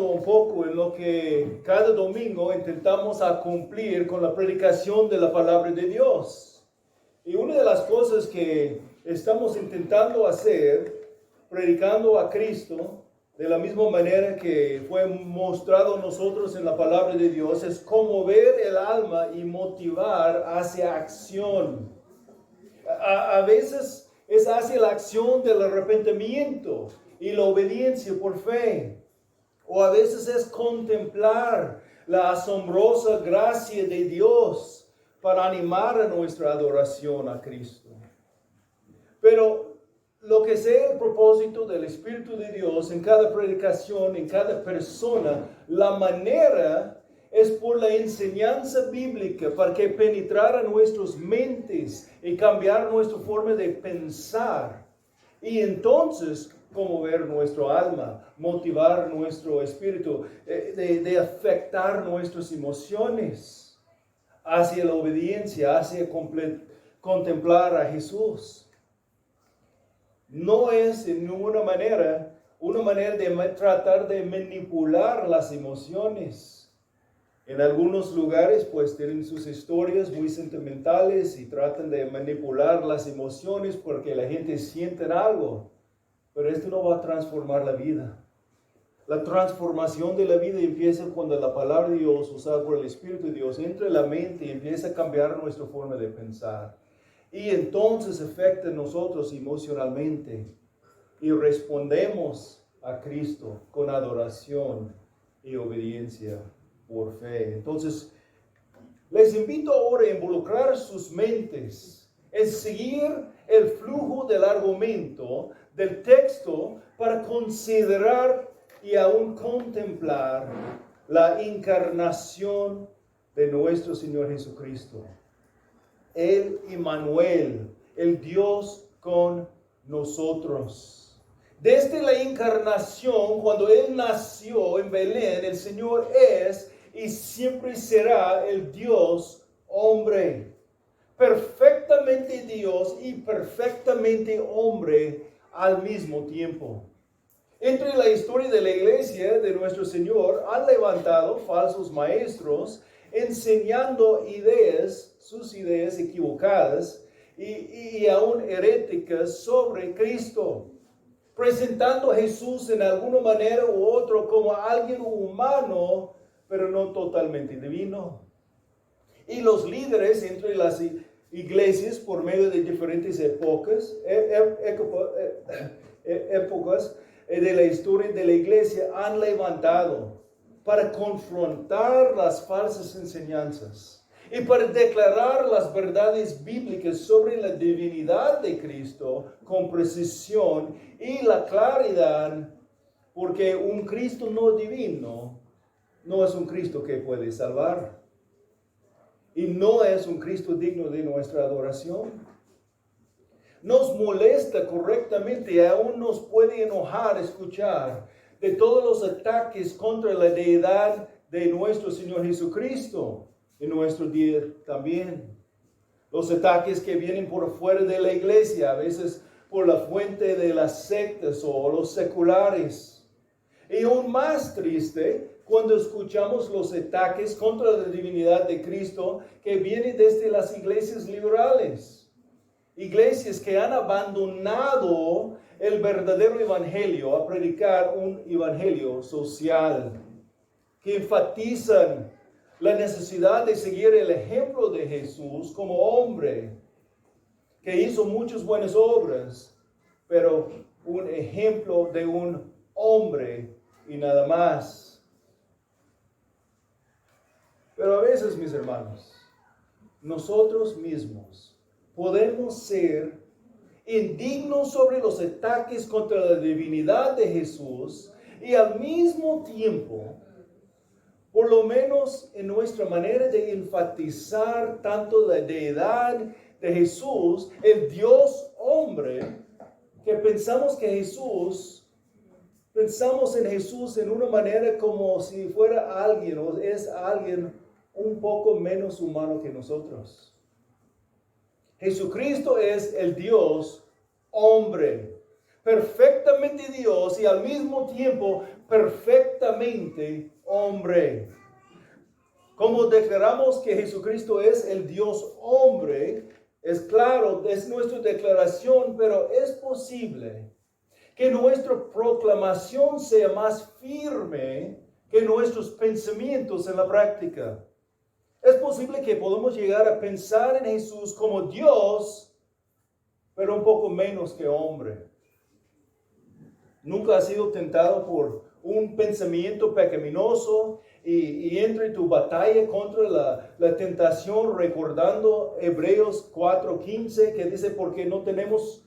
pensando un poco en lo que cada domingo intentamos a cumplir con la predicación de la palabra de Dios. Y una de las cosas que estamos intentando hacer, predicando a Cristo, de la misma manera que fue mostrado a nosotros en la palabra de Dios, es conmover el alma y motivar hacia acción. A veces es hacia la acción del arrepentimiento y la obediencia por fe. O a veces es contemplar la asombrosa gracia de Dios para animar a nuestra adoración a Cristo. Pero lo que sea el propósito del Espíritu de Dios en cada predicación, en cada persona, la manera es por la enseñanza bíblica para que penetrara nuestras mentes y cambiar nuestra forma de pensar. Y entonces conmover nuestro alma, motivar nuestro espíritu, de afectar nuestras emociones hacia la obediencia, hacia contemplar a Jesús. No es en ninguna manera una manera de tratar de manipular las emociones. En algunos lugares pues tienen sus historias muy sentimentales y tratan de manipular las emociones porque la gente siente algo. Pero esto no va a transformar la vida. La transformación de la vida empieza cuando la palabra de Dios, usada por el Espíritu de Dios, entra en la mente y empieza a cambiar nuestra forma de pensar. Y entonces afecta a nosotros emocionalmente. Y respondemos a Cristo con adoración y obediencia por fe. Entonces, les invito ahora a involucrar sus mentes en seguir el flujo del argumento del texto para considerar y aún contemplar la encarnación de nuestro Señor Jesucristo. El Emmanuel, el Dios con nosotros. Desde la encarnación, cuando Él nació en Belén, el Señor es y siempre será el Dios hombre. Perfectamente Dios y perfectamente hombre al mismo tiempo. Entre la historia de la iglesia de nuestro Señor han levantado falsos maestros enseñando sus ideas equivocadas y aún heréticas sobre Cristo, presentando a Jesús en alguna manera u otra como alguien humano, pero no totalmente divino. Y los líderes entre las iglesias, por medio de diferentes épocas de la historia de la iglesia, han levantado para confrontar las falsas enseñanzas y para declarar las verdades bíblicas sobre la divinidad de Cristo con precisión y la claridad, porque un Cristo no divino no es un Cristo que puede salvar. Y no es un Cristo digno de nuestra adoración. Nos molesta correctamente y aún nos puede enojar escuchar de todos los ataques contra la deidad de nuestro Señor Jesucristo en nuestro día también. Los ataques que vienen por fuera de la iglesia, a veces por la fuente de las sectas o los seculares. Y aún más triste, cuando escuchamos los ataques contra la divinidad de Cristo que vienen desde las iglesias liberales. Iglesias que han abandonado el verdadero evangelio a predicar un evangelio social. Que enfatizan la necesidad de seguir el ejemplo de Jesús como hombre. Que hizo muchas buenas obras, pero un ejemplo de un hombre y nada más. Pero a veces, mis hermanos, nosotros mismos podemos ser indignos sobre los ataques contra la divinidad de Jesús y al mismo tiempo, por lo menos en nuestra manera de enfatizar tanto la deidad de Jesús, el Dios hombre, que pensamos en Jesús en una manera como si fuera alguien o es alguien un poco menos humano que nosotros. Jesucristo es el Dios hombre. perfectamente Dios y al mismo tiempo perfectamente hombre. Como declaramos que Jesucristo es el Dios hombre, es claro, es nuestra declaración, pero es posible que nuestra proclamación sea más firme que nuestros pensamientos en la práctica. Es posible que podamos llegar a pensar en Jesús como Dios, pero un poco menos que hombre. ¿Nunca has sido tentado por un pensamiento pecaminoso y entre tu batalla contra la tentación, recordando Hebreos 4:15, que dice, porque no tenemos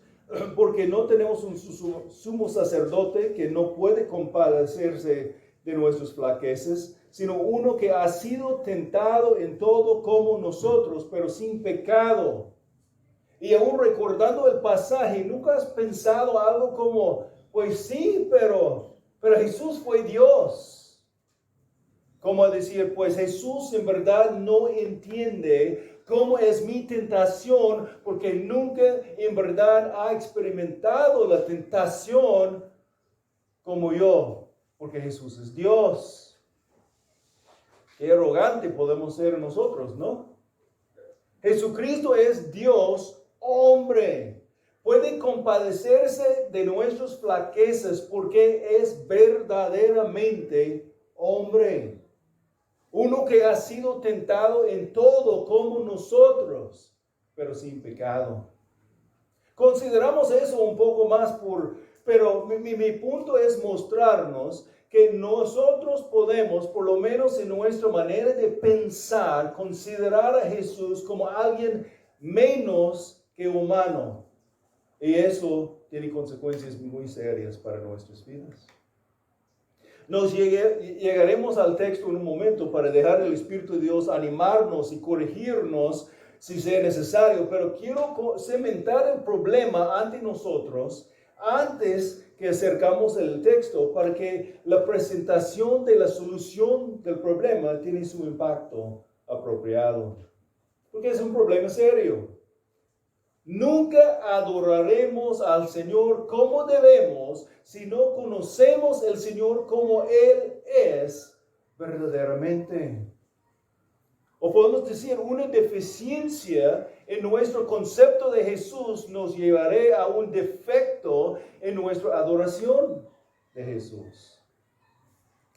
un sumo sacerdote que no puede compadecerse de nuestras flaquezas, sino uno que ha sido tentado en todo como nosotros, pero sin pecado? Y aún recordando el pasaje, ¿nunca has pensado algo como, pues sí, pero Jesús fue Dios? Como decir, pues Jesús en verdad no entiende cómo es mi tentación, porque nunca en verdad ha experimentado la tentación como yo, porque Jesús es Dios. Qué arrogante podemos ser nosotros, ¿no? Jesucristo es Dios hombre. Puede compadecerse de nuestras flaquezas porque es verdaderamente hombre. Uno que ha sido tentado en todo como nosotros, pero sin pecado. Consideramos eso un poco más pero mi punto es mostrarnos que nosotros podemos, por lo menos en nuestra manera de pensar, considerar a Jesús como alguien menos que humano. Y eso tiene consecuencias muy serias para nuestras vidas. Llegaremos al texto en un momento para dejar el Espíritu de Dios animarnos y corregirnos si sea necesario, pero quiero cementar el problema ante nosotros antes que acercamos el texto, para que la presentación de la solución del problema tiene su impacto apropiado, porque es un problema serio. Nunca adoraremos al Señor como debemos si no conocemos al Señor como Él es verdaderamente. O podemos decir, una deficiencia en nuestro concepto de Jesús nos llevará a un defecto en nuestra adoración de Jesús.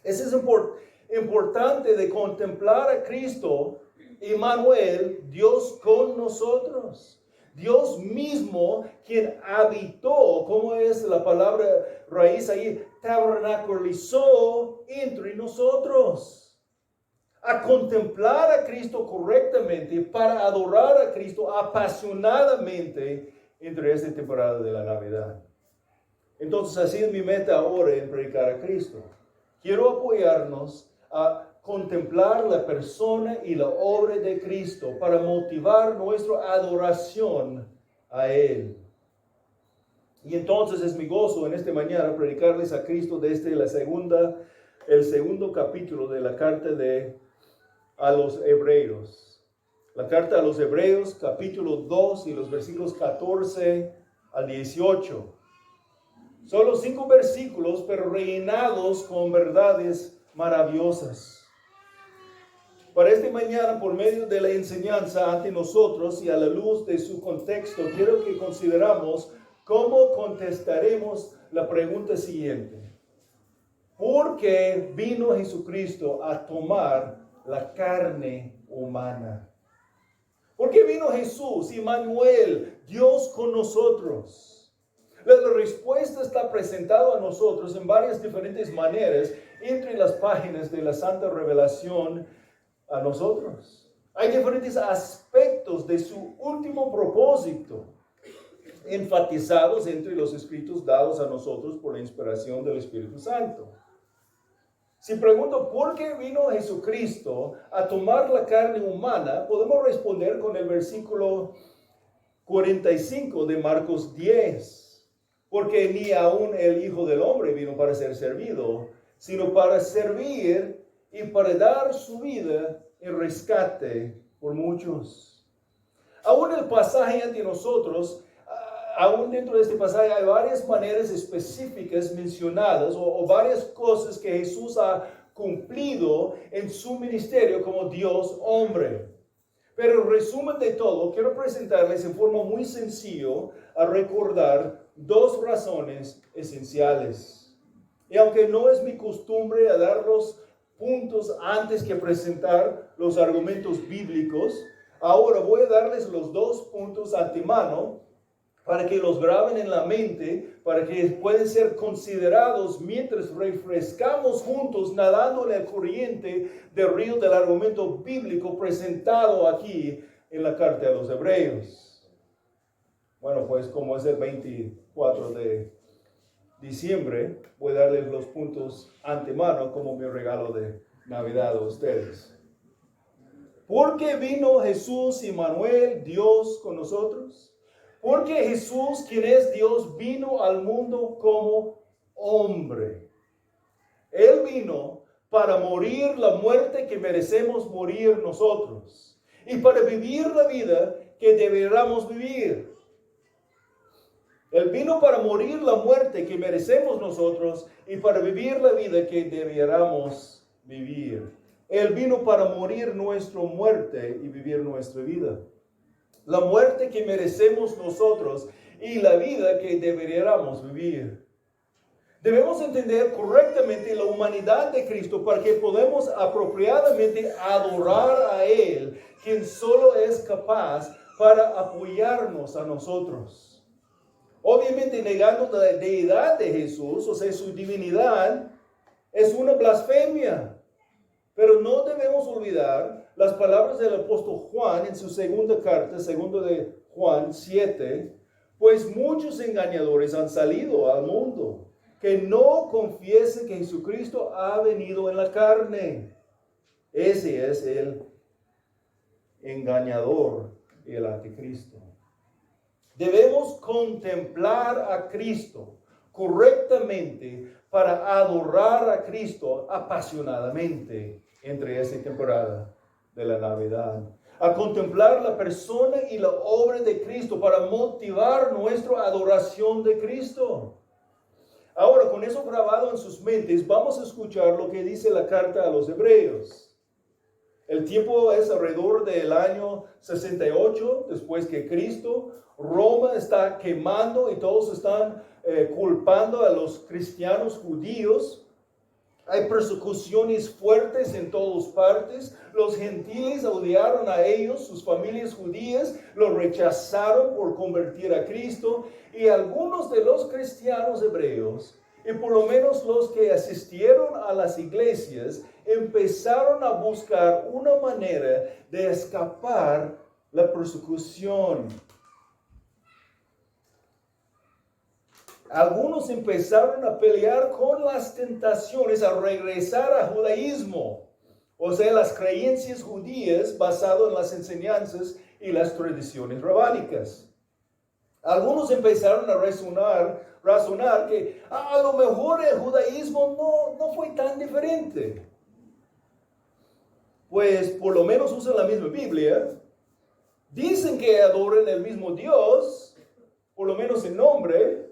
Eso es importante de contemplar a Cristo, Emmanuel, Dios con nosotros. Dios mismo quien habitó, como es la palabra raíz ahí, tabernaculizó entre nosotros. A contemplar a Cristo correctamente, para adorar a Cristo apasionadamente entre esta temporada de la Navidad. Entonces, así es mi meta ahora en predicar a Cristo. Quiero apoyarnos a contemplar la persona y la obra de Cristo para motivar nuestra adoración a Él. Y entonces es mi gozo en esta mañana predicarles a Cristo desde el segundo capítulo de la carta a los Hebreos. La carta a los Hebreos, capítulo 2 y los versículos 14 al 18. Solo 5 versículos, pero rellenados con verdades maravillosas. Para esta mañana, por medio de la enseñanza ante nosotros y a la luz de su contexto, quiero que consideramos cómo contestaremos la pregunta siguiente. ¿Por qué vino Jesucristo a tomar la carne humana? ¿Por qué vino Jesús, Emmanuel, Dios con nosotros? La respuesta está presentada a nosotros en varias diferentes maneras entre las páginas de la Santa Revelación a nosotros. Hay diferentes aspectos de su último propósito enfatizados entre los escritos dados a nosotros por la inspiración del Espíritu Santo. Si pregunto por qué vino Jesucristo a tomar la carne humana, podemos responder con el versículo 45 de Marcos 10. Porque ni aún el Hijo del Hombre vino para ser servido, sino para servir y para dar su vida en rescate por muchos. Aún el pasaje ante nosotros aún dentro de este pasaje hay varias maneras específicas mencionadas o varias cosas que Jesús ha cumplido en su ministerio como Dios hombre. Pero en resumen de todo, quiero presentarles en forma muy sencilla a recordar dos razones esenciales. Y aunque no es mi costumbre a dar los puntos antes que presentar los argumentos bíblicos, ahora voy a darles los dos puntos antemano para que los graben en la mente, para que puedan ser considerados mientras refrescamos juntos, nadando en el corriente del río del argumento bíblico presentado aquí en la carta a los Hebreos. Bueno, pues como es el 24 de diciembre, voy a darles los puntos antemano como mi regalo de Navidad a ustedes. ¿Por qué vino Jesús, Emmanuel, Dios con nosotros? Porque Jesús, quien es Dios, vino al mundo como hombre. Él vino para morir la muerte que merecemos morir nosotros y para vivir la vida que deberíamos vivir. Él vino para morir la muerte que merecemos nosotros y para vivir la vida que deberíamos vivir. Él vino para morir nuestra muerte y vivir nuestra vida. La muerte que merecemos nosotros y la vida que deberíamos vivir. Debemos entender correctamente la humanidad de Cristo para que podamos apropiadamente adorar a Él, quien solo es capaz para apoyarnos a nosotros. Obviamente negando la deidad de Jesús, o sea, su divinidad, es una blasfemia. Pero no debemos olvidar las palabras del apóstol Juan en su segunda carta, segundo de Juan 7, pues muchos engañadores han salido al mundo que no confiesen que Jesucristo ha venido en la carne. Ese es el engañador y el anticristo. Debemos contemplar a Cristo correctamente para adorar a Cristo apasionadamente entre esta temporada de la Navidad. A contemplar la persona y la obra de Cristo para motivar nuestra adoración de Cristo. Ahora, con eso grabado en sus mentes, vamos a escuchar lo que dice la carta a los Hebreos. El tiempo es alrededor del año 68 después que Cristo. Roma está quemando y todos están culpando a los cristianos judíos. Hay persecuciones fuertes en todas partes. Los gentiles odiaron a ellos, sus familias judías los rechazaron por convertir a Cristo. Y algunos de los cristianos hebreos, y por lo menos los que asistieron a las iglesias, empezaron a buscar una manera de escapar la persecución. Algunos empezaron a pelear con las tentaciones a regresar al judaísmo, o sea, las creencias judías basadas en las enseñanzas y las tradiciones rabánicas. Algunos empezaron a razonar que a lo mejor el judaísmo no fue tan diferente. Pues por lo menos usan la misma Biblia, dicen que adoran el mismo Dios, por lo menos en nombre,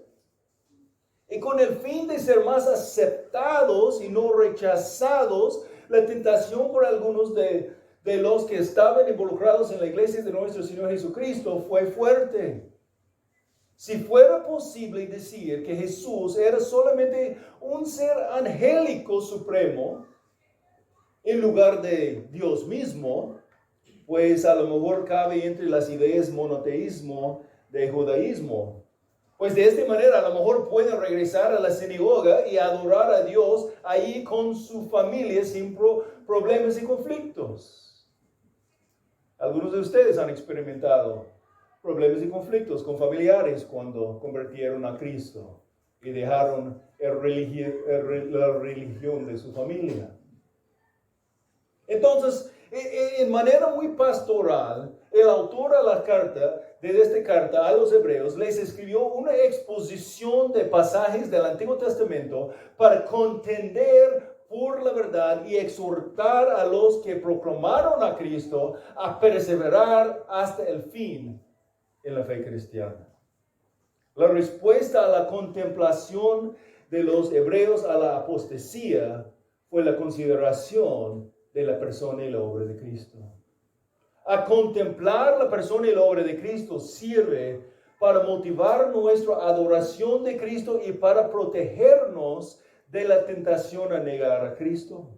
y con el fin de ser más aceptados y no rechazados, la tentación por algunos de los que estaban involucrados en la iglesia de nuestro Señor Jesucristo fue fuerte. Si fuera posible decir que Jesús era solamente un ser angélico supremo en lugar de Dios mismo, pues a lo mejor cabe entre las ideas monoteísmo de judaísmo. Pues de esta manera a lo mejor pueden regresar a la sinagoga y adorar a Dios ahí con su familia sin problemas y conflictos. Algunos de ustedes han experimentado problemas y conflictos con familiares cuando convirtieron a Cristo y dejaron la religión de su familia. Entonces, en manera muy pastoral, el autor de esta carta a los Hebreos les escribió una exposición de pasajes del Antiguo Testamento para contender por la verdad y exhortar a los que proclamaron a Cristo a perseverar hasta el fin en la fe cristiana. La respuesta a la contemplación de los hebreos a la apostasía fue la consideración de la persona y la obra de Cristo. A contemplar la persona y la obra de Cristo sirve para motivar nuestra adoración de Cristo y para protegernos de la tentación a negar a Cristo.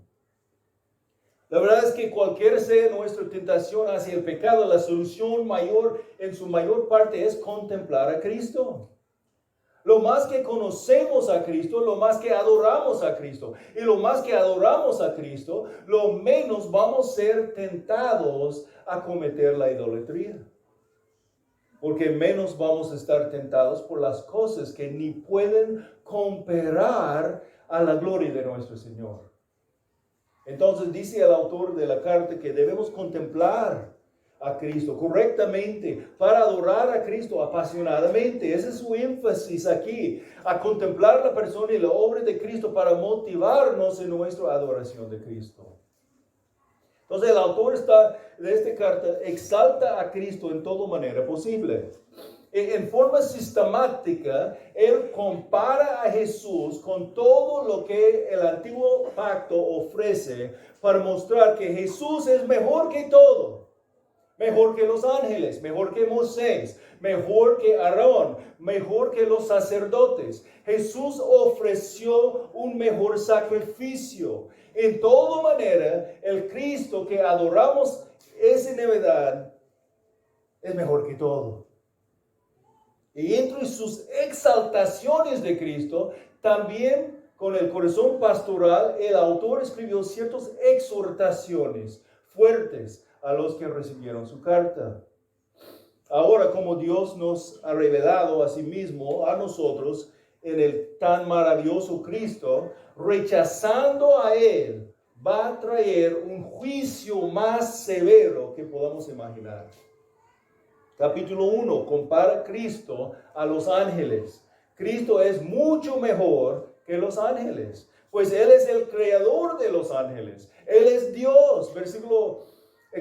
La verdad es que cualquier sea nuestra tentación hacia el pecado, la solución mayor, en su mayor parte, es contemplar a Cristo. Lo más que conocemos a Cristo, lo más que adoramos a Cristo. Y lo más que adoramos a Cristo, lo menos vamos a ser tentados a cometer la idolatría. Porque menos vamos a estar tentados por las cosas que ni pueden comparar a la gloria de nuestro Señor. Entonces dice el autor de la carta que debemos contemplar a Cristo correctamente para adorar a Cristo apasionadamente. Ese es su énfasis aquí, a contemplar la persona y la obra de Cristo para motivarnos en nuestra adoración de Cristo. Entonces el autor de esta carta exalta a Cristo en toda manera posible. En forma sistemática, él compara a Jesús con todo lo que el antiguo pacto ofrece para mostrar que Jesús es mejor que todo. Mejor que los ángeles, mejor que Moisés, mejor que Aarón, mejor que los sacerdotes. Jesús ofreció un mejor sacrificio. En toda manera, el Cristo que adoramos esa Navidad es mejor que todo. Y entre sus exaltaciones de Cristo, también con el corazón pastoral, el autor escribió ciertas exhortaciones fuertes a los que recibieron su carta. Ahora, como Dios nos ha revelado a sí mismo, a nosotros, en el tan maravilloso Cristo, rechazando a Él, va a traer un juicio más severo que podamos imaginar. Capítulo 1, compara a Cristo a los ángeles. Cristo es mucho mejor que los ángeles, pues Él es el creador de los ángeles. Él es Dios.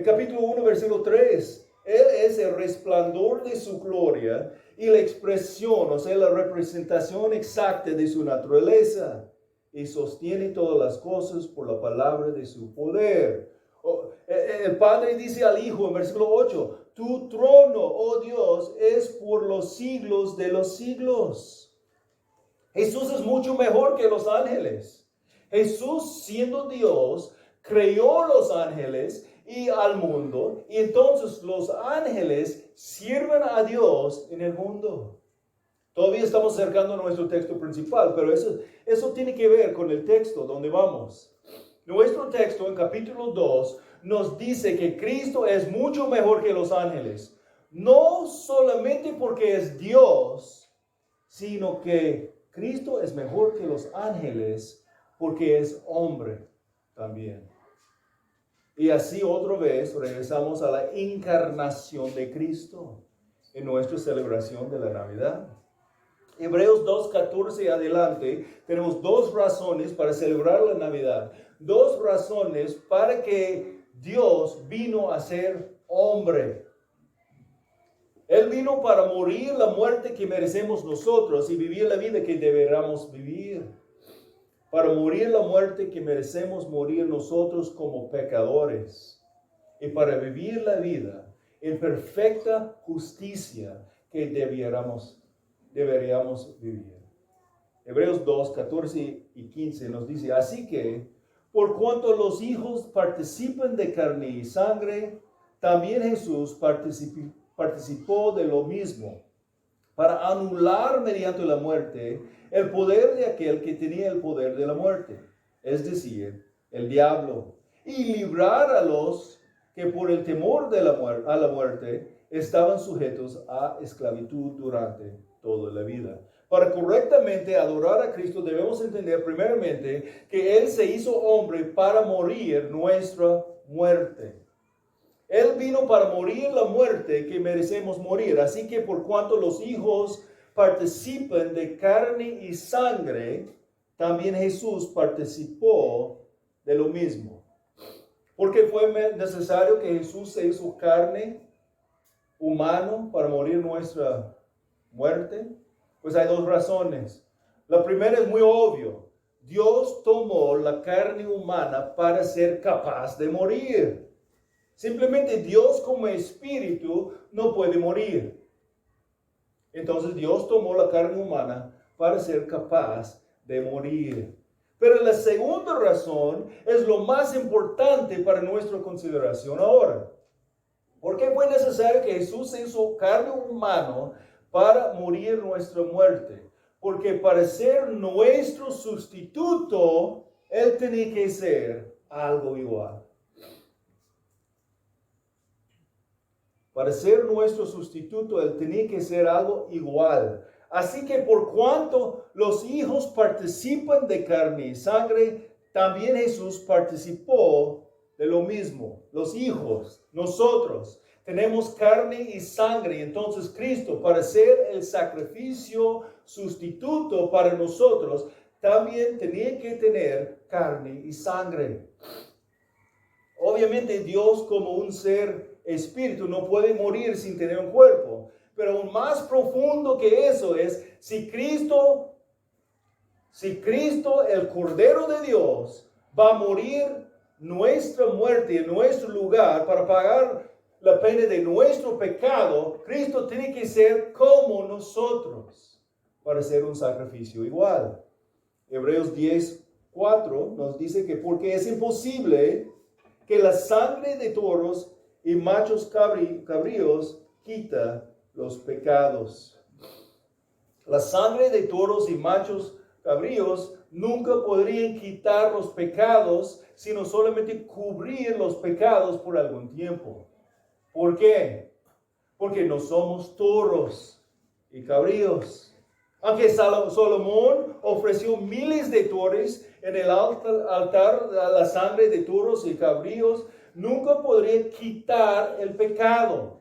Capítulo 1, versículo 3. Él es el resplandor de su gloria y la expresión, o sea, la representación exacta de su naturaleza. Y sostiene todas las cosas por la palabra de su poder. El Padre dice al Hijo en versículo 8, tu trono, oh Dios, es por los siglos de los siglos. Jesús es mucho mejor que los ángeles. Jesús, siendo Dios, creó los ángeles y al mundo, y entonces los ángeles sirven a Dios en el mundo. Todavía estamos acercando a nuestro texto principal, pero eso tiene que ver con el texto donde vamos. Nuestro texto en capítulo 2 nos dice que Cristo es mucho mejor que los ángeles. No solamente porque es Dios, sino que Cristo es mejor que los ángeles porque es hombre también. Y así otra vez regresamos a la encarnación de Cristo en nuestra celebración de la Navidad. Hebreos 2:14 adelante, tenemos dos razones para celebrar la Navidad. Dos razones para que Dios vino a ser hombre. Él vino para morir la muerte que merecemos nosotros y vivir la vida que deberíamos vivir. Para morir la muerte que merecemos morir nosotros como pecadores. Y para vivir la vida en perfecta justicia que deberíamos vivir. Hebreos 2, 14 y 15 nos dice, así que, por cuanto los hijos participan de carne y sangre, también Jesús participó de lo mismo, para anular mediante la muerte el poder de aquel que tenía el poder de la muerte, es decir, el diablo, y librar a los que por el temor de a la muerte estaban sujetos a esclavitud durante toda la vida. Para correctamente adorar a Cristo debemos entender primeramente que Él se hizo hombre para morir nuestra muerte. Él vino para morir la muerte que merecemos morir. Así que por cuanto los hijos participan de carne y sangre, también Jesús participó de lo mismo. Porque fue necesario que Jesús se hizo carne, humano, para morir nuestra muerte. Pues hay dos razones. La primera es muy obvio. Dios tomó la carne humana para ser capaz de morir. Simplemente Dios como espíritu no puede morir. Entonces Dios tomó la carne humana para ser capaz de morir. Pero la segunda razón es lo más importante para nuestra consideración ahora. ¿Por qué fue necesario que Jesús se hizo carne humana para morir nuestra muerte? Porque para ser nuestro sustituto, Él tenía que ser algo igual. Para ser nuestro sustituto, Él tenía que ser algo igual. Así que por cuanto los hijos participan de carne y sangre, también Jesús participó de lo mismo. Los hijos, nosotros, tenemos carne y sangre. Entonces Cristo, para ser el sacrificio sustituto para nosotros, también tenía que tener carne y sangre. Obviamente Dios como un ser espíritu no puede morir sin tener un cuerpo. Pero aún más profundo que eso es, si Cristo, el Cordero de Dios, va a morir nuestra muerte en nuestro lugar para pagar la pena de nuestro pecado, Cristo tiene que ser como nosotros para ser un sacrificio igual. Hebreos 10:4 nos dice que porque es imposible que la sangre de toros y machos cabríos quita los pecados. La sangre de toros y machos cabríos nunca podrían quitar los pecados, sino solamente cubrir los pecados por algún tiempo. ¿Por qué? Porque no somos toros y cabríos. Aunque Salomón ofreció miles de toros en el altar a la sangre de toros y cabríos, nunca podría quitar el pecado.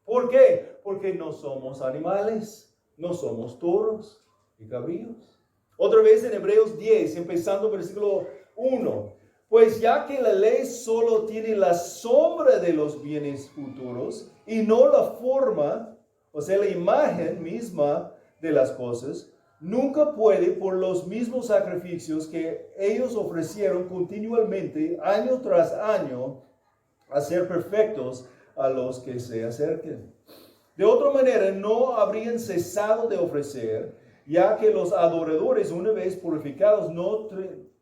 ¿Por qué? Porque no somos animales, no somos toros y cabríos. Otra vez en Hebreos 10, empezando versículo 1. Pues ya que la ley solo tiene la sombra de los bienes futuros y no la forma, o sea, la imagen misma de las cosas, nunca puede por los mismos sacrificios que ellos ofrecieron continuamente, año tras año, hacer perfectos a los que se acerquen. De otra manera, no habrían cesado de ofrecer, ya que los adoradores, una vez purificados, no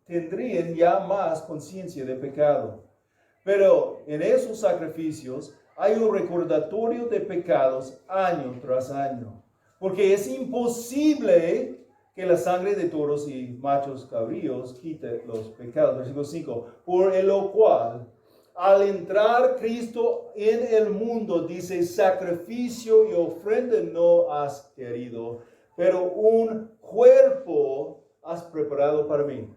tendrían ya más conciencia de pecado. Pero en esos sacrificios hay un recordatorio de pecados año tras año, porque es imposible que la sangre de toros y machos cabríos quite los pecados. Versículo 5, por lo cual, al entrar Cristo en el mundo, dice, sacrificio y ofrenda no has querido, pero un cuerpo has preparado para mí.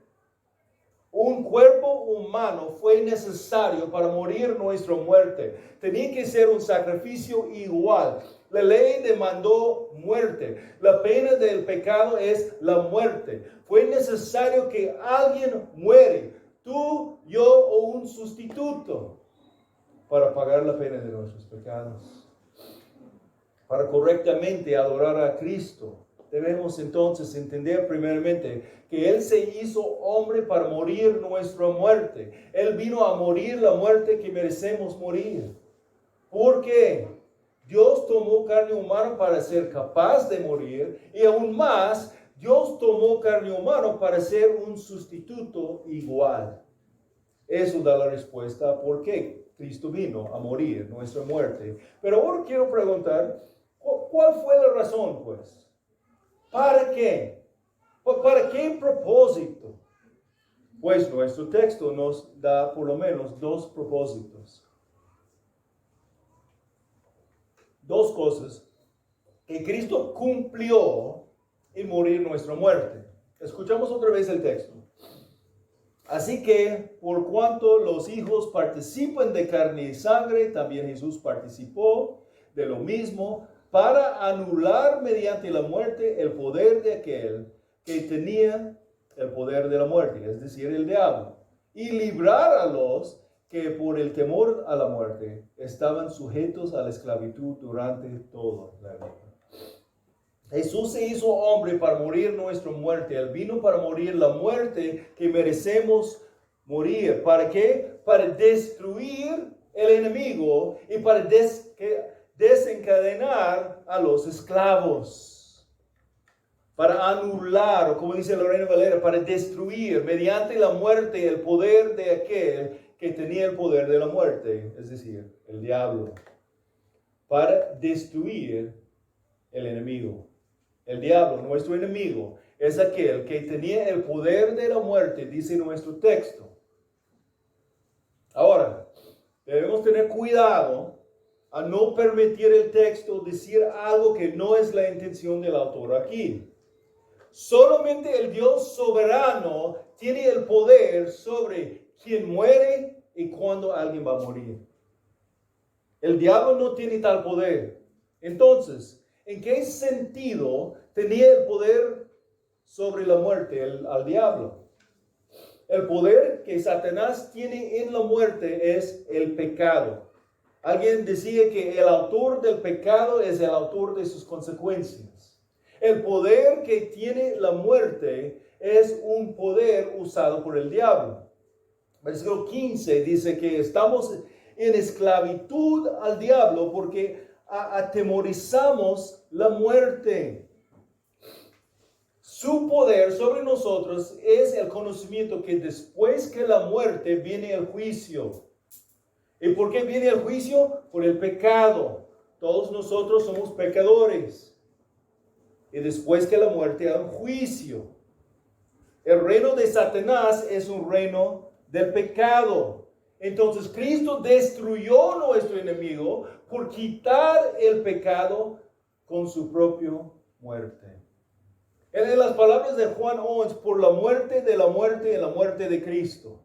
Un cuerpo humano fue necesario para morir nuestra muerte. Tenía que ser un sacrificio igual. La ley demandó muerte. La pena del pecado es la muerte. Fue necesario que alguien muere. Tú, yo o un sustituto para pagar la pena de nuestros pecados. Para correctamente adorar a Cristo, debemos entonces entender primeramente que Él se hizo hombre para morir nuestra muerte. Él vino a morir la muerte que merecemos morir. ¿Por qué? Dios tomó carne humana para ser capaz de morir y aún más, Dios tomó carne humana para ser un sustituto igual. Eso da la respuesta a por qué Cristo vino a morir nuestra muerte. Pero ahora quiero preguntar, ¿cuál fue la razón, pues? ¿Para qué? ¿Para qué propósito? Pues nuestro texto nos da por lo menos dos propósitos. Dos cosas que Cristo cumplió en morir nuestra muerte. Escuchamos otra vez el texto. Así que, por cuanto los hijos participan de carne y sangre, también Jesús participó de lo mismo, para anular mediante la muerte el poder de aquel que tenía el poder de la muerte, es decir, el diablo, y librar a los que por el temor a la muerte estaban sujetos a la esclavitud durante toda la vida. Jesús se hizo hombre para morir nuestra muerte. Él vino para morir la muerte que merecemos morir. ¿Para qué? Para destruir el enemigo y para desencadenar a los esclavos. Para anular, o como dice Lorena Valera, para destruir mediante la muerte el poder de aquel que tenía el poder de la muerte, es decir, el diablo. Para destruir el enemigo. El diablo, nuestro enemigo, es aquel que tenía el poder de la muerte, dice nuestro texto. Ahora, debemos tener cuidado a no permitir el texto decir algo que no es la intención del autor aquí. Solamente el Dios soberano tiene el poder sobre quién muere y cuándo alguien va a morir. El diablo no tiene tal poder. Entonces, ¿en qué sentido tenía el poder sobre la muerte al diablo? El poder que Satanás tiene en la muerte es el pecado. Alguien decía que el autor del pecado es el autor de sus consecuencias. El poder que tiene la muerte es un poder usado por el diablo. Versículo 15 dice que estamos en esclavitud al diablo porque atemorizamos la muerte. Su poder sobre nosotros es el conocimiento que después que la muerte viene el juicio. ¿Y por qué viene el juicio? Por el pecado. Todos nosotros somos pecadores. Y después que la muerte hay un juicio. El reino de Satanás es un reino del pecado. Entonces Cristo destruyó a nuestro enemigo por quitar el pecado con su propia muerte. En las palabras de Juan 11, por la muerte de la muerte y la muerte de Cristo.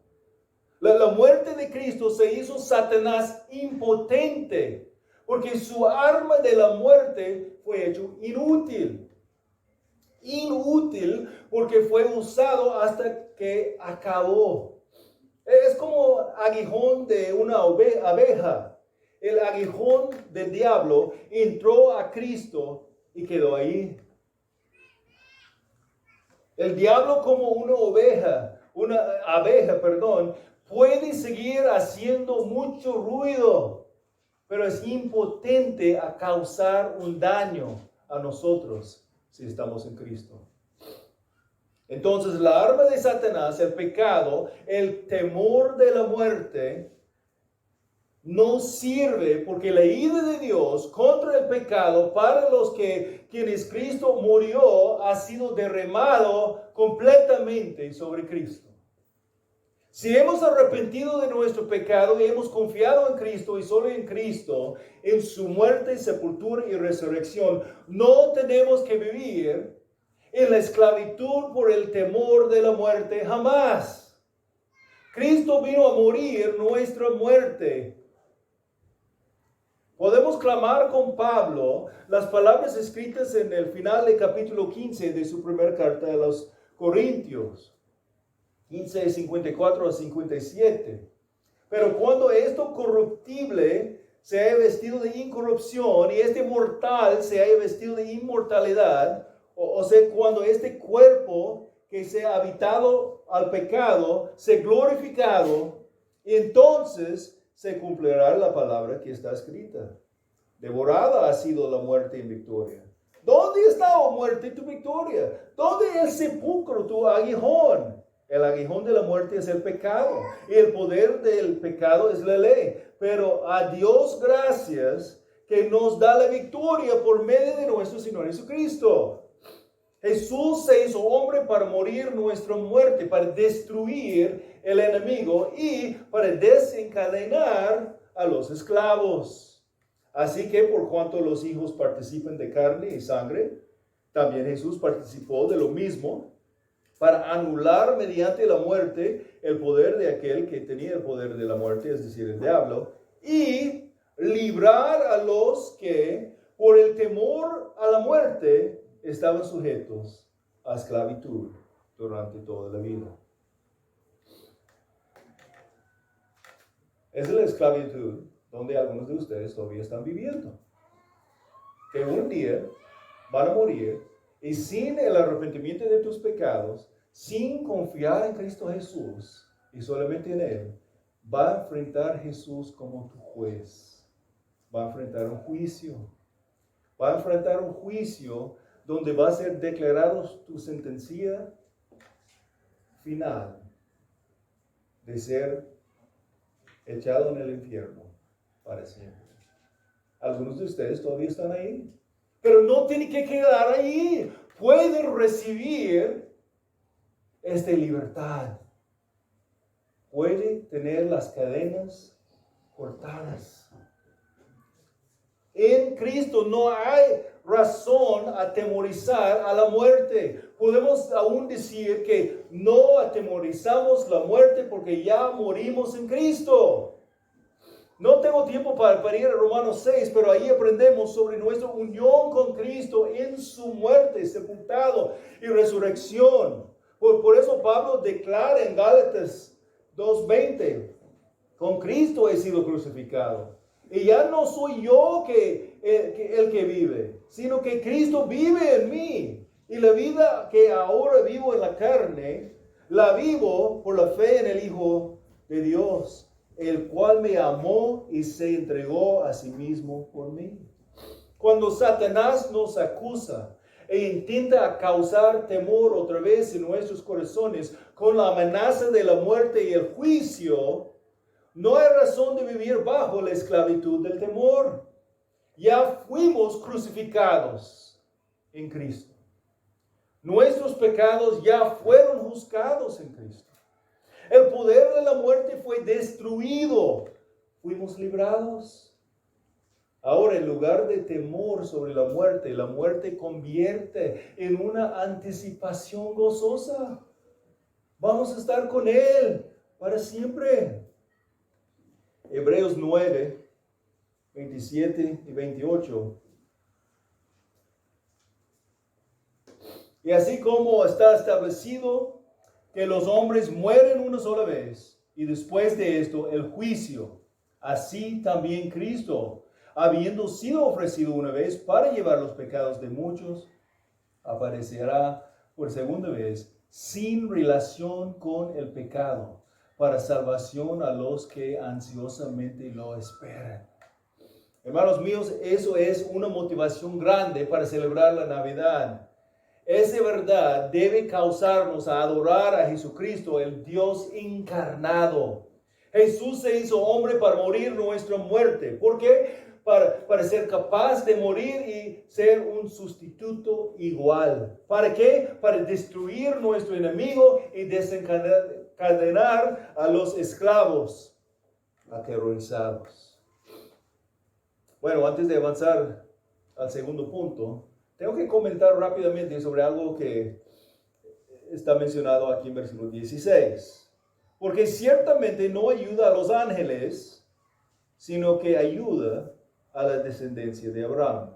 La muerte de Cristo se hizo Satanás impotente, porque su arma de la muerte fue hecho inútil. Inútil porque fue usado hasta que acabó. Es como aguijón de una abeja. El aguijón del diablo entró a Cristo y quedó ahí. El diablo como una abeja, puede seguir haciendo mucho ruido, pero es impotente a causar un daño a nosotros si estamos en Cristo. Entonces la arma de Satanás, el pecado, el temor de la muerte, no sirve porque la ira de Dios contra el pecado para los quienes Cristo murió ha sido derramado completamente sobre Cristo. Si hemos arrepentido de nuestro pecado y hemos confiado en Cristo y solo en Cristo, en su muerte, sepultura y resurrección, no tenemos que vivir en la esclavitud por el temor de la muerte jamás. Cristo vino a morir nuestra muerte. Podemos clamar con Pablo las palabras escritas en el final del capítulo 15 de su primera carta a los Corintios. 15, 54 a 57. Pero cuando esto corruptible se haya vestido de incorrupción y este mortal se haya vestido de inmortalidad, o sea, cuando este cuerpo que se ha habitado al pecado se glorificado, entonces se cumplirá la palabra que está escrita. Devorada ha sido la muerte en victoria. ¿Dónde está, oh muerte, tu victoria? ¿Dónde el sepulcro, tu aguijón? El aguijón de la muerte es el pecado y el poder del pecado es la ley. Pero a Dios gracias que nos da la victoria por medio de nuestro Señor Jesucristo. Jesús se hizo hombre para morir nuestra muerte, para destruir el enemigo y para desencadenar a los esclavos. Así que por cuanto los hijos participan de carne y sangre, también Jesús participó de lo mismo para anular mediante la muerte el poder de aquel que tenía el poder de la muerte, es decir, el diablo, y librar a los que por el temor a la muerte estaban sujetos a esclavitud durante toda la vida. Es la esclavitud donde algunos de ustedes todavía están viviendo. Que un día van a morir y sin el arrepentimiento de tus pecados, sin confiar en Cristo Jesús y solamente en Él, va a enfrentar a Jesús como tu juez. Va a enfrentar un juicio. Va a enfrentar un juicio donde va a ser declarado tu sentencia final de ser echado en el infierno para siempre. Algunos de ustedes todavía están ahí, pero no tienen que quedar ahí. Pueden recibir esta libertad. Puede tener las cadenas cortadas. En Cristo no hay razón a atemorizar a la muerte. Podemos aún decir que no atemorizamos la muerte porque ya morimos en Cristo. No tengo tiempo para ir a Romanos 6, pero ahí aprendemos sobre nuestra unión con Cristo en su muerte, sepultado y resurrección. Por eso Pablo declara en Gálatas 2:20, con Cristo he sido crucificado. Y ya no soy yo el que vive, sino que Cristo vive en mí. Y la vida que ahora vivo en la carne, la vivo por la fe en el Hijo de Dios, el cual me amó y se entregó a sí mismo por mí. Cuando Satanás nos acusa e intenta causar temor otra vez en nuestros corazones con la amenaza de la muerte y el juicio, no hay razón de vivir bajo la esclavitud del temor. Ya fuimos crucificados en Cristo. Nuestros pecados ya fueron juzgados en Cristo. El poder de la muerte fue destruido. Fuimos librados. Ahora, en lugar de temor sobre la muerte convierte en una anticipación gozosa. Vamos a estar con Él para siempre. Hebreos 9, 27 y 28. Y así como está establecido que los hombres mueren una sola vez y después de esto el juicio, así también Cristo, habiendo sido ofrecido una vez para llevar los pecados de muchos, aparecerá por segunda vez sin relación con el pecado, para salvación a los que ansiosamente lo esperan. Hermanos míos, eso es una motivación grande para celebrar la Navidad. Esa verdad debe causarnos a adorar a Jesucristo, el Dios encarnado. Jesús se hizo hombre para morir nuestra muerte. ¿Por qué? Para ser capaz de morir y ser un sustituto igual. ¿Para qué? Para destruir nuestro enemigo y desencadenar a los esclavos aterrorizados. Bueno, antes de avanzar al segundo punto, tengo que comentar rápidamente sobre algo que está mencionado aquí en versículo 16. Porque ciertamente no ayuda a los ángeles, sino que ayuda a la descendencia de Abraham.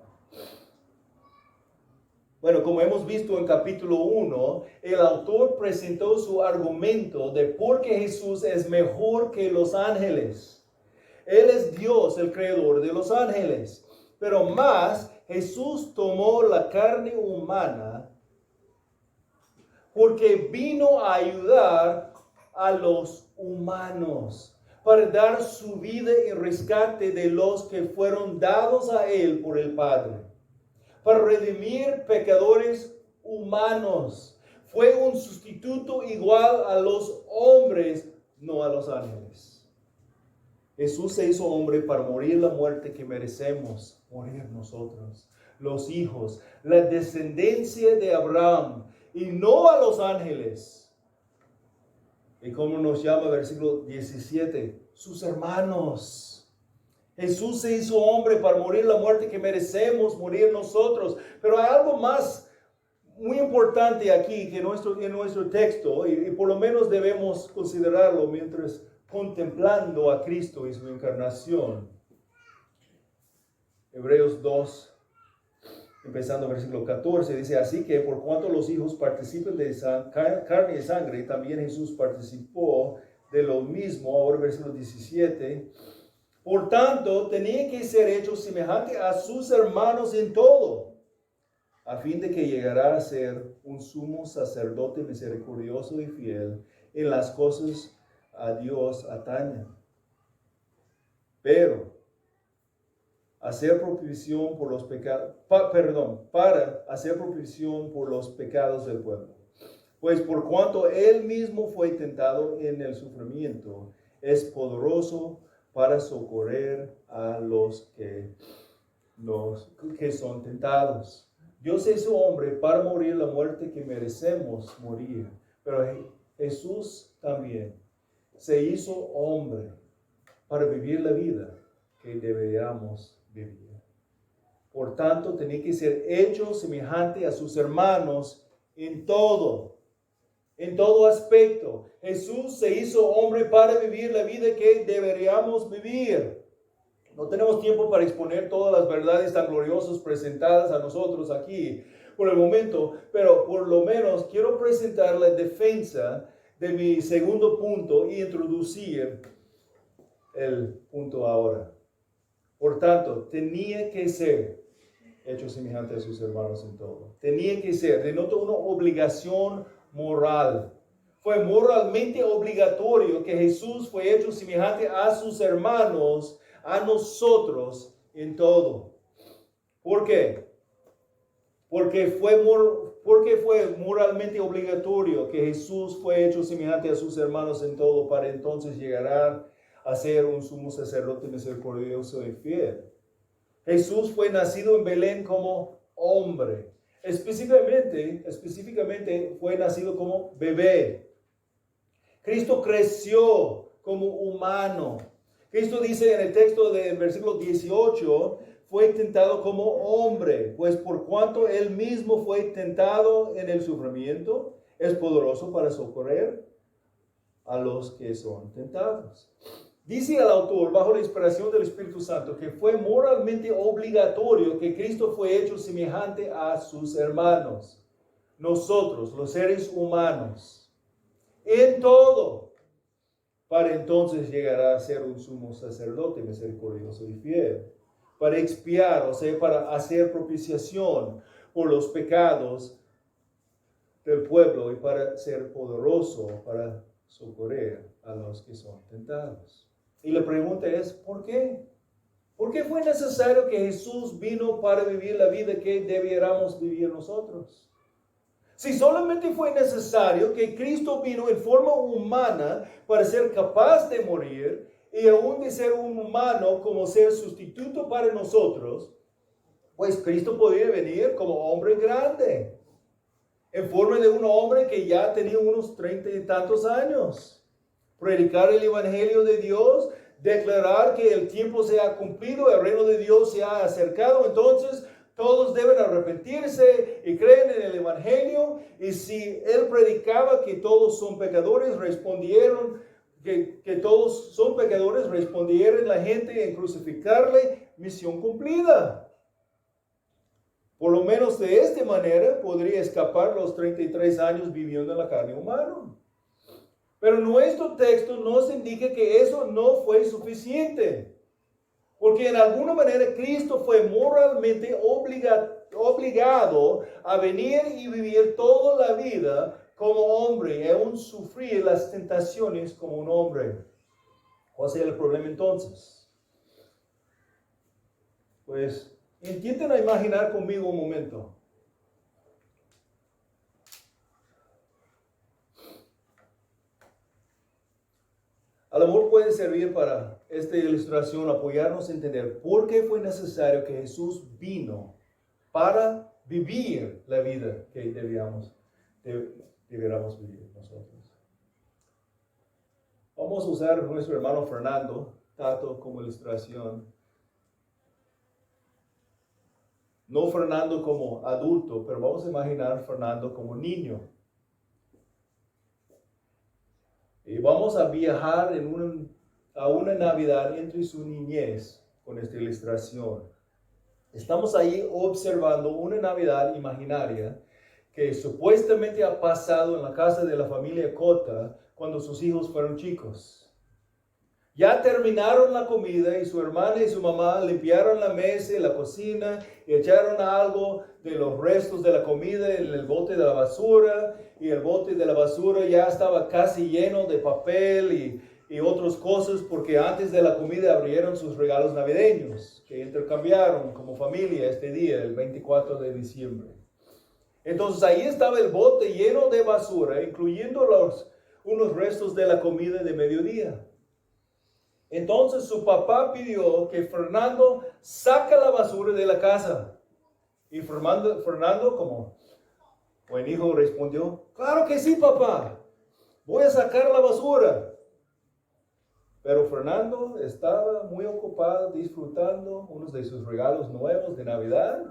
Bueno, como hemos visto en capítulo 1, el autor presentó su argumento de por qué Jesús es mejor que los ángeles. Él es Dios, el creador de los ángeles. Pero más, Jesús tomó la carne humana porque vino a ayudar a los humanos, para dar su vida en rescate de los que fueron dados a Él por el Padre, para redimir pecadores humanos. Fue un sustituto igual a los hombres, no a los ángeles. Jesús se hizo hombre para morir la muerte que merecemos morir nosotros, los hijos, la descendencia de Abraham, y no a los ángeles. Y como nos llama el versículo 17, sus hermanos. Jesús se hizo hombre para morir la muerte que merecemos morir nosotros. Pero hay algo más muy importante aquí que en nuestro texto, y por lo menos debemos considerarlo mientras contemplando a Cristo y su encarnación. Hebreos 2, empezando el versículo 14, dice: así que por cuanto los hijos participan de carne y sangre, también Jesús participó de lo mismo. Ahora versículo 17, por tanto tenía que ser hecho semejante a sus hermanos en todo, a fin de que llegara a ser un sumo sacerdote misericordioso y fiel en las cosas a Dios atañen. Pero hacer propiciación por los pecados, para hacer propiciación por los pecados del pueblo. Pues por cuanto él mismo fue tentado en el sufrimiento, es poderoso para socorrer a los que son tentados. Dios se hizo hombre para morir la muerte que merecemos morir, pero Jesús también se hizo hombre para vivir la vida que deberíamos vivir. Por tanto, tenía que ser hecho semejante a sus hermanos en todo aspecto. Jesús se hizo hombre para vivir la vida que deberíamos vivir. No tenemos tiempo para exponer todas las verdades tan gloriosas presentadas a nosotros aquí por el momento, pero por lo menos quiero presentar la defensa de mi segundo punto y introducir el punto ahora. Por tanto, tenía que ser hecho semejante a sus hermanos en todo. Tenía que ser, denota una obligación moral. Fue moralmente obligatorio que Jesús fue hecho semejante a sus hermanos, a nosotros en todo. ¿Por qué? Porque fue moralmente obligatorio que Jesús fue hecho semejante a sus hermanos en todo para entonces llegar a ser un sumo sacerdote misericordioso y fiel. Jesús fue nacido en Belén como hombre. Específicamente fue nacido como bebé. Cristo creció como humano. Cristo dice en el texto del versículo 18, fue tentado como hombre, pues por cuanto él mismo fue tentado en el sufrimiento, es poderoso para socorrer a los que son tentados. Dice el autor, bajo la inspiración del Espíritu Santo, que fue moralmente obligatorio que Cristo fue hecho semejante a sus hermanos, nosotros, los seres humanos, en todo, para entonces llegar a ser un sumo sacerdote misericordioso y fiel, para expiar, o sea, para hacer propiciación por los pecados del pueblo y para ser poderoso para socorrer a los que son tentados. Y la pregunta es, ¿por qué? ¿Por qué fue necesario que Jesús vino para vivir la vida que debiéramos vivir nosotros? Si solamente fue necesario que Cristo vino en forma humana para ser capaz de morir y aún de ser un humano como ser sustituto para nosotros, pues Cristo podía venir como hombre grande, en forma de un hombre que ya tenía unos 30 y tantos años. Predicar el Evangelio de Dios, declarar que el tiempo se ha cumplido, el reino de Dios se ha acercado, entonces todos deben arrepentirse y creen en el Evangelio. Y si él predicaba que todos son pecadores, respondieron que todos son pecadores, respondieron la gente en crucificarle, misión cumplida. Por lo menos de esta manera podría escapar los 33 años viviendo en la carne humana. Pero nuestro texto nos indica que eso no fue suficiente. Porque en alguna manera Cristo fue moralmente obligado a venir y vivir toda la vida como hombre y aún sufrir las tentaciones como un hombre. ¿Cuál sería el problema entonces? Pues intenten imaginar conmigo un momento. A lo mejor puede servir para esta ilustración apoyarnos a entender por qué fue necesario que Jesús vino para vivir la vida que debiéramos vivir nosotros. Vamos a usar nuestro hermano Fernando Tato como ilustración. No Fernando como adulto, pero vamos a imaginar Fernando como niño. Y vamos a viajar a una Navidad entre su niñez con esta ilustración. Estamos ahí observando una Navidad imaginaria que supuestamente ha pasado en la casa de la familia Cota cuando sus hijos fueron chicos. Ya terminaron la comida y su hermana y su mamá limpiaron la mesa y la cocina y echaron algo de los restos de la comida en el bote de la basura, y el bote de la basura ya estaba casi lleno de papel y otras cosas, porque antes de la comida abrieron sus regalos navideños que intercambiaron como familia este día, el 24 de diciembre. Entonces ahí estaba el bote lleno de basura, incluyendo unos restos de la comida de mediodía. Entonces su papá pidió que Fernando saque la basura de la casa. Y Fernando, como buen hijo, respondió: claro que sí, papá, voy a sacar la basura. Pero Fernando estaba muy ocupado disfrutando unos de sus regalos nuevos de Navidad,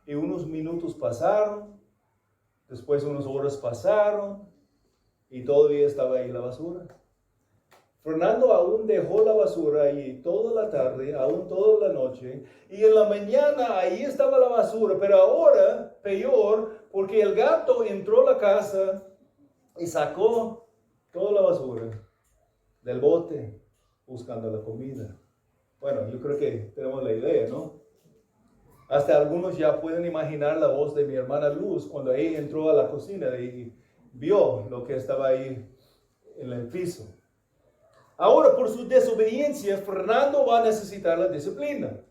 y unos minutos pasaron, después unas horas pasaron, y todavía estaba ahí la basura. Fernando aún dejó la basura ahí toda la tarde, aún toda la noche, y en la mañana ahí estaba la basura, pero ahora peor, porque el gato entró a la casa y sacó toda la basura del bote buscando la comida. Bueno, yo creo que tenemos la idea, ¿no? Hasta algunos ya pueden imaginar la voz de mi hermana Luz cuando ella entró a la cocina y vio lo que estaba ahí en el piso. Ahora, por su desobediencia, Fernando va a necesitar la disciplina.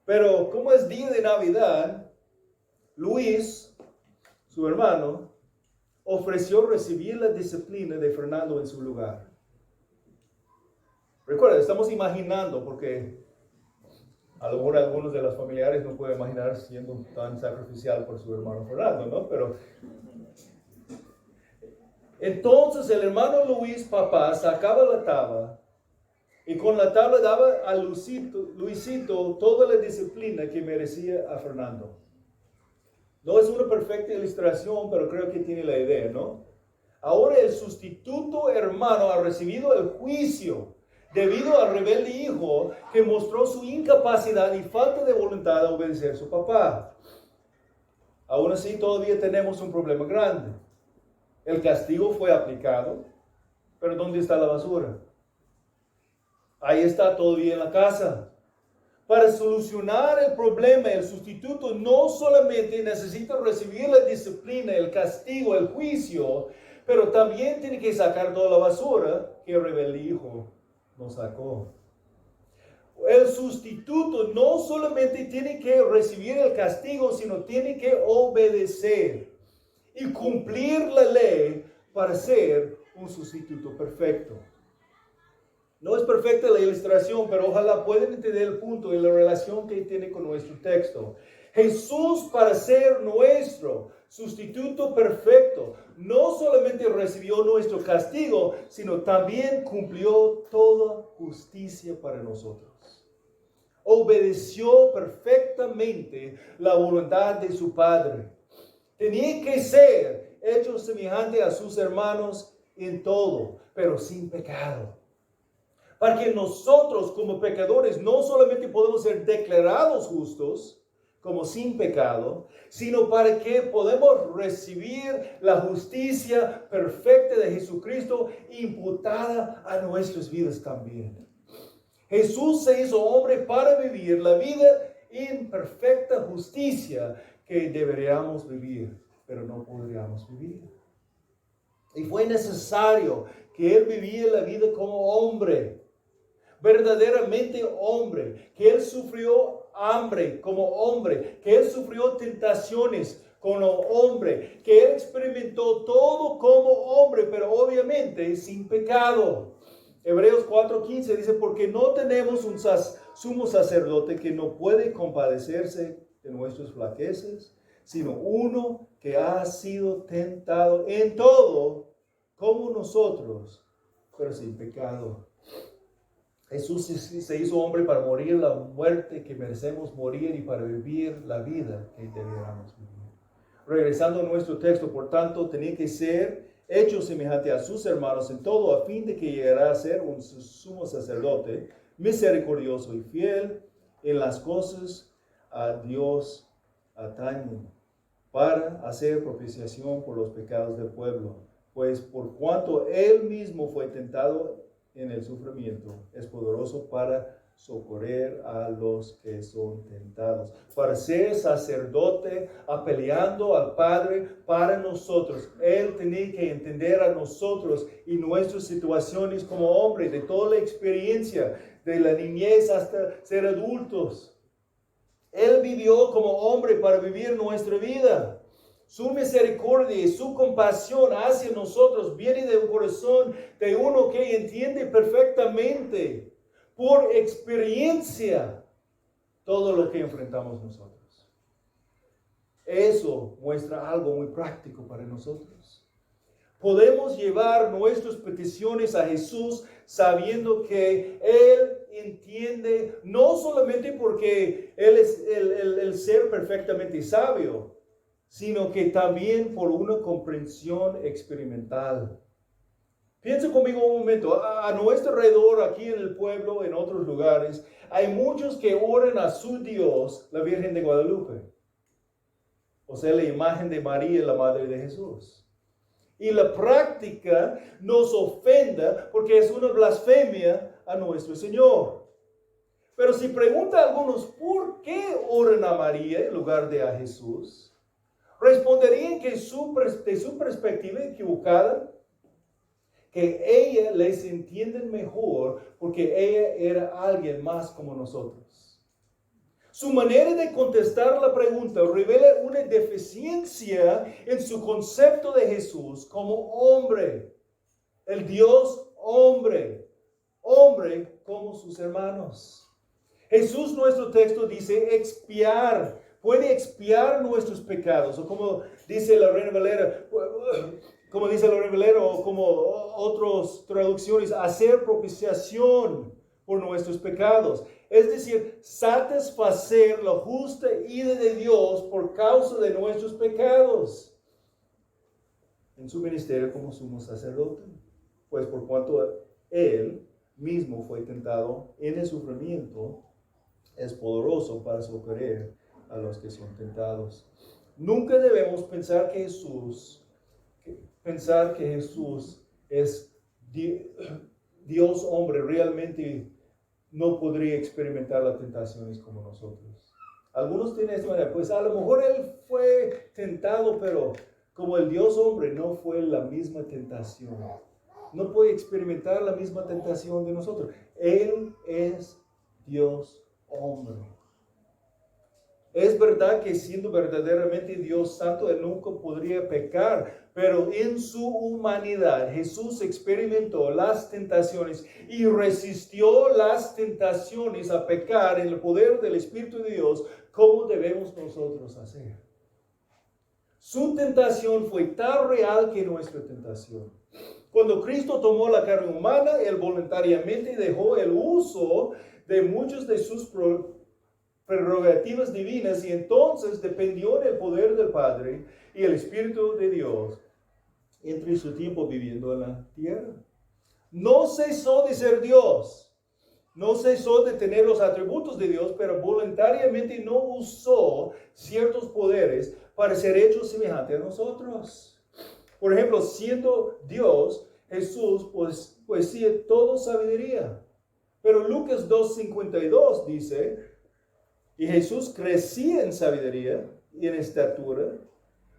Pero como es día de Navidad, Luis, su hermano, ofreció recibir la disciplina de Fernando en su lugar. Recuerda, estamos imaginando, porque a lo mejor algunos de los familiares no pueden imaginar siendo tan sacrificial por su hermano Fernando, ¿no? Pero entonces el hermano Luis, papá, sacaba la tabla y con la tabla daba a Luisito toda la disciplina que merecía a Fernando. No es una perfecta ilustración, pero creo que tiene la idea, ¿no? Ahora el sustituto hermano ha recibido el juicio debido al rebelde hijo que mostró su incapacidad y falta de voluntad a obedecer a su papá. Aún así, todavía tenemos un problema grande. El castigo fue aplicado, pero ¿dónde está la basura? Ahí está todavía en la casa. Para solucionar el problema, el sustituto no solamente necesita recibir la disciplina, el castigo, el juicio, pero también tiene que sacar toda la basura que el rebelde hijo no sacó. El sustituto no solamente tiene que recibir el castigo, sino tiene que obedecer y cumplir la ley para ser un sustituto perfecto. No es perfecta la ilustración, pero ojalá puedan entender el punto y la relación que tiene con nuestro texto. Jesús, para ser nuestro sustituto perfecto, no solamente recibió nuestro castigo, sino también cumplió toda justicia para nosotros. Obedeció perfectamente la voluntad de su Padre. Tenía que ser hecho semejante a sus hermanos en todo, pero sin pecado. Para que nosotros como pecadores no solamente podemos ser declarados justos, como sin pecado, sino para que podamos recibir la justicia perfecta de Jesucristo imputada a nuestras vidas también. Jesús se hizo hombre para vivir la vida en perfecta justicia que deberíamos vivir, pero no podríamos vivir. Y fue necesario que Él viviera la vida como hombre, verdaderamente hombre, que Él sufrió hambre como hombre, que Él sufrió tentaciones como hombre, que Él experimentó todo como hombre, pero obviamente sin pecado. Hebreos 4:15 dice: porque no tenemos un sumo sacerdote que no puede compadecerse de nuestras flaquezas, sino uno que ha sido tentado en todo como nosotros, pero sin pecado. Jesús se hizo hombre para morir la muerte que merecemos morir y para vivir la vida que deberíamos vivir. Regresando a nuestro texto, por tanto, tenía que ser hecho semejante a sus hermanos en todo, a fin de que llegara a ser un sumo sacerdote misericordioso y fiel en las cosas a Dios atañen, para hacer propiciación por los pecados del pueblo. Pues por cuanto Él mismo fue tentado en el sufrimiento, es poderoso para socorrer a los que son tentados. Para ser sacerdote, apelando al Padre para nosotros. Él tenía que entender a nosotros y nuestras situaciones como hombre, de toda la experiencia, de la niñez hasta ser adultos. Él vivió como hombre para vivir nuestra vida. Su misericordia y su compasión hacia nosotros viene del corazón de uno que entiende perfectamente, por experiencia, todo lo que enfrentamos nosotros. Eso muestra algo muy práctico para nosotros. Podemos llevar nuestras peticiones a Jesús sabiendo que Él entiende, no solamente porque Él es el ser perfectamente sabio, sino que también por una comprensión experimental. Piensa conmigo un momento, a nuestro alrededor, aquí en el pueblo, en otros lugares, hay muchos que oran a su Dios, la Virgen de Guadalupe. O sea, la imagen de María, la Madre de Jesús. Y la práctica nos ofenda porque es una blasfemia a nuestro Señor. Pero si pregunta a algunos, ¿por qué oran a María en lugar de a Jesús? Responderían que de su perspectiva equivocada, que ella les entiende mejor porque ella era alguien más como nosotros. Su manera de contestar la pregunta revela una deficiencia en su concepto de Jesús como hombre, el Dios hombre, hombre como sus hermanos. Jesús, nuestro texto dice expiar, puede expiar nuestros pecados, o como dice la Reina Valera, o como otras traducciones, hacer propiciación por nuestros pecados. Es decir, satisfacer la justa ira de Dios por causa de nuestros pecados. En su ministerio como sumo sacerdote, pues por cuanto Él mismo fue tentado en el sufrimiento, es poderoso para socorrer a los que son tentados. Nunca debemos pensar que Jesús es Dios hombre, realmente no podría experimentar las tentaciones como nosotros. Algunos tienen esta manera, pues a lo mejor Él fue tentado, pero como el Dios hombre no fue la misma tentación. No puede experimentar la misma tentación de nosotros. Él es Dios hombre. Es verdad que siendo verdaderamente Dios santo, Él nunca podría pecar, pero en su humanidad Jesús experimentó las tentaciones y resistió las tentaciones a pecar en el poder del Espíritu de Dios, como debemos nosotros hacer. Su tentación fue tan real que nuestra tentación. Cuando Cristo tomó la carne humana, Él voluntariamente dejó el uso de muchos de sus prerrogativas divinas y entonces dependió del poder del Padre y el Espíritu de Dios entre su tiempo viviendo en la tierra. No cesó de ser Dios, no cesó de tener los atributos de Dios, pero voluntariamente no usó ciertos poderes para ser hecho semejante a nosotros. Por ejemplo, siendo Dios, Jesús poseía toda sabiduría. Pero Lucas 2:52 dice, y Jesús crecía en sabiduría y en estatura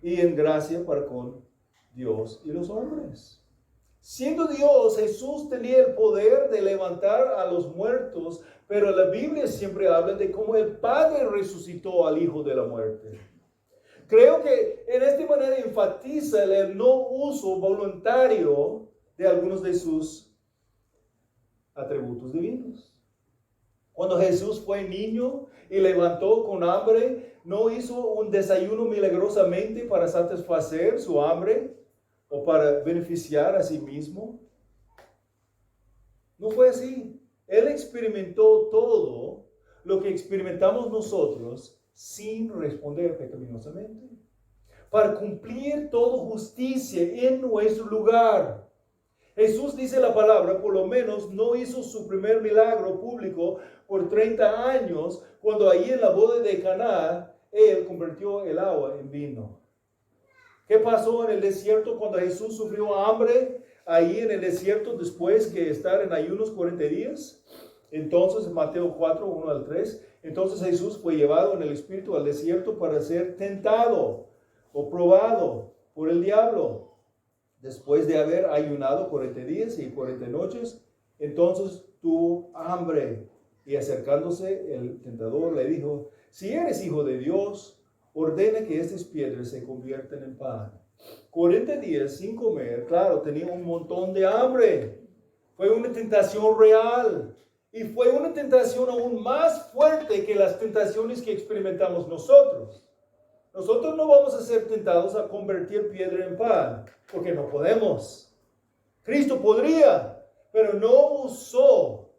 y en gracia para con Dios y los hombres. Siendo Dios, Jesús tenía el poder de levantar a los muertos, pero la Biblia siempre habla de cómo el Padre resucitó al Hijo de la muerte. Creo que en esta manera enfatiza el no uso voluntario de algunos de sus atributos divinos. Cuando Jesús fue niño y levantó con hambre, no hizo un desayuno milagrosamente para satisfacer su hambre o para beneficiar a sí mismo. No fue así. Él experimentó todo lo que experimentamos nosotros sin responder pecaminosamente, para cumplir toda justicia en nuestro lugar. Jesús, dice la palabra, por lo menos no hizo su primer milagro público por 30 años, cuando ahí en la boda de Caná, Él convirtió el agua en vino. ¿Qué pasó en el desierto cuando Jesús sufrió hambre? ahí en el desierto después que estar en ayunos 40 días. Entonces, Mateo 4, 1 al 3, entonces Jesús fue llevado en el Espíritu al desierto para ser tentado o probado por el diablo. Después de haber ayunado 40 días y 40 noches, entonces tuvo hambre. Y acercándose el tentador le dijo, si eres hijo de Dios, ordena que estas piedras se conviertan en pan. 40 días sin comer, claro, tenía un montón de hambre. Fue una tentación real. Y fue una tentación aún más fuerte que las tentaciones que experimentamos nosotros. Nosotros no vamos a ser tentados a convertir piedra en pan, porque no podemos. Cristo podría, pero no usó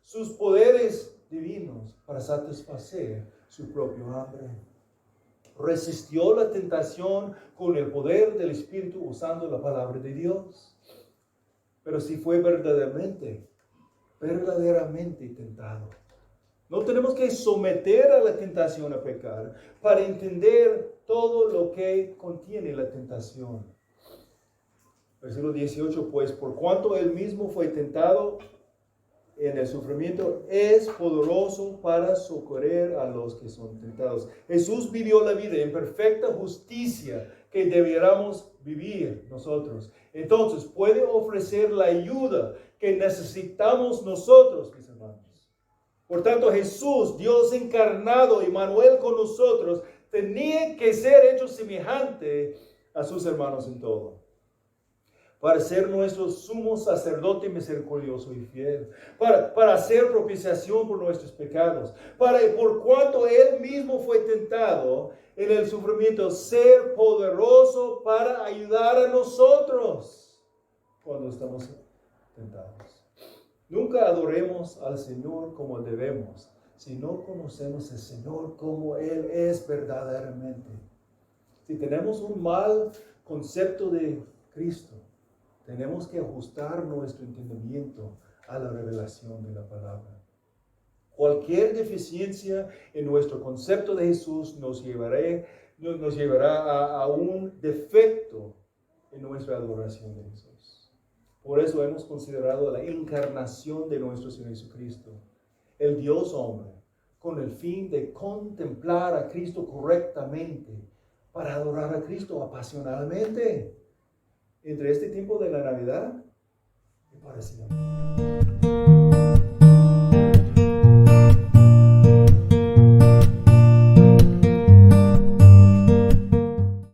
sus poderes divinos para satisfacer su propio hambre. Resistió la tentación con el poder del Espíritu usando la palabra de Dios. Pero si fue verdaderamente tentado. No tenemos que someter a la tentación a pecar para entender todo lo que contiene la tentación. Versículo 18, pues por cuanto él mismo fue tentado en el sufrimiento, es poderoso para socorrer a los que son tentados. Jesús vivió la vida en perfecta justicia que debiéramos vivir nosotros. Entonces puede ofrecer la ayuda que necesitamos nosotros, mis hermanos. Por tanto, Jesús, Dios encarnado, Emmanuel con nosotros, tenía que ser hecho semejante a sus hermanos en todo, para ser nuestro sumo sacerdote misericordioso y fiel, para hacer propiciación por nuestros pecados, por cuanto Él mismo fue tentado en el sufrimiento, ser poderoso para ayudar a nosotros cuando estamos tentados. Nunca adoremos al Señor como debemos, si no conocemos al Señor como Él es verdaderamente. Si tenemos un mal concepto de Cristo, tenemos que ajustar nuestro entendimiento a la revelación de la palabra. Cualquier deficiencia en nuestro concepto de Jesús nos llevará a un defecto en nuestra adoración de Jesús. Por eso hemos considerado la encarnación de nuestro Señor Jesucristo, el Dios hombre, con el fin de contemplar a Cristo correctamente, para adorar a Cristo apasionadamente. Entre este tiempo de la Navidad y para siempre.